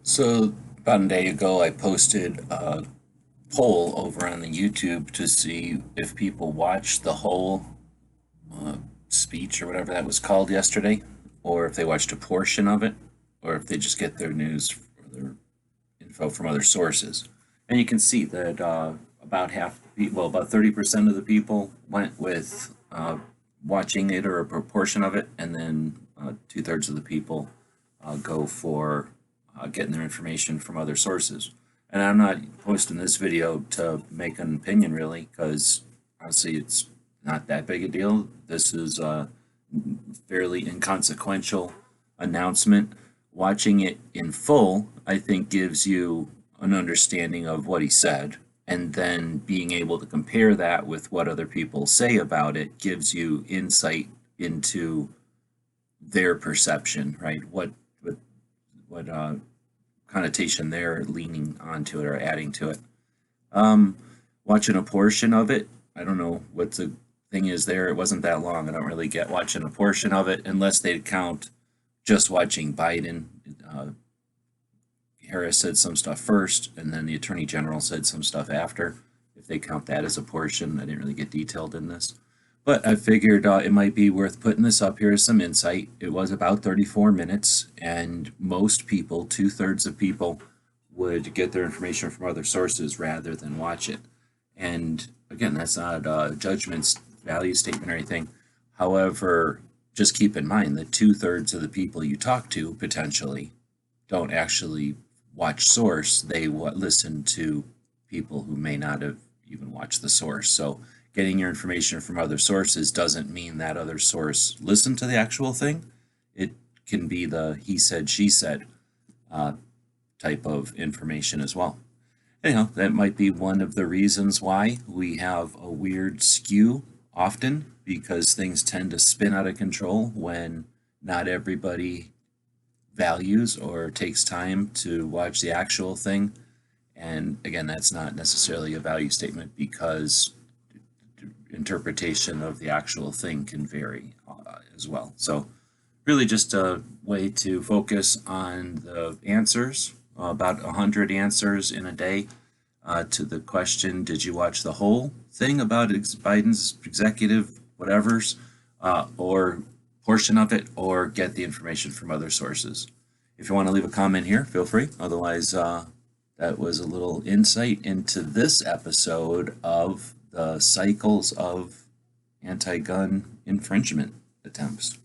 So about a day ago, I posted a poll over on the YouTube to see if people watched the whole uh, speech or whatever that was called yesterday, or if they watched a portion of it, or if they just get their news or their info from other sources. And you can see that about half the people, well, about 30% of the people went with watching it or a proportion of it, and then two-thirds of the people go for getting their information from other sources. And I'm not posting this video to make an opinion really, because honestly, it's not that big a deal. This is a fairly inconsequential announcement. Watching it in full, I think, gives you an understanding of what he said, and then being able to compare that with what other people say about it gives you insight into their perception, right? What connotation they're leaning onto it or adding to it. Um, Watching a portion of it, I don't know what the thing is there. It wasn't that long. I don't really get watching a portion of it unless they count just watching Biden. Uh, Harris said some stuff first, and then the Attorney General said some stuff after. If they count that as a portion, I didn't really get detailed in this. But I figured it might be worth putting this up here as some insight. It was about 34 minutes, and most people, two-thirds of people, would get their information from other sources rather than watch it. And again, that's not a judgment, value statement or anything. However, just keep in mind that two-thirds of the people you talk to potentially don't actually watch source. They listen to people who may not have even watched the source. So getting your information from other sources doesn't mean that other source listened to the actual thing. It can be the he said, she said type of information as well. Anyhow, that might be one of the reasons why we have a weird skew often, because things tend to spin out of control when not everybody values or takes time to watch the actual thing. And again, that's not necessarily a value statement, because interpretation of the actual thing can vary as well. So really just a way to focus on the answers, about 100 answers in a day to the question, did you watch the whole thing about Biden's executive whatevers, or portion of it, or get the information from other sources? If you want to leave a comment here, feel free. Otherwise, that was a little insight into this episode of the cycles of anti-gun infringement attempts.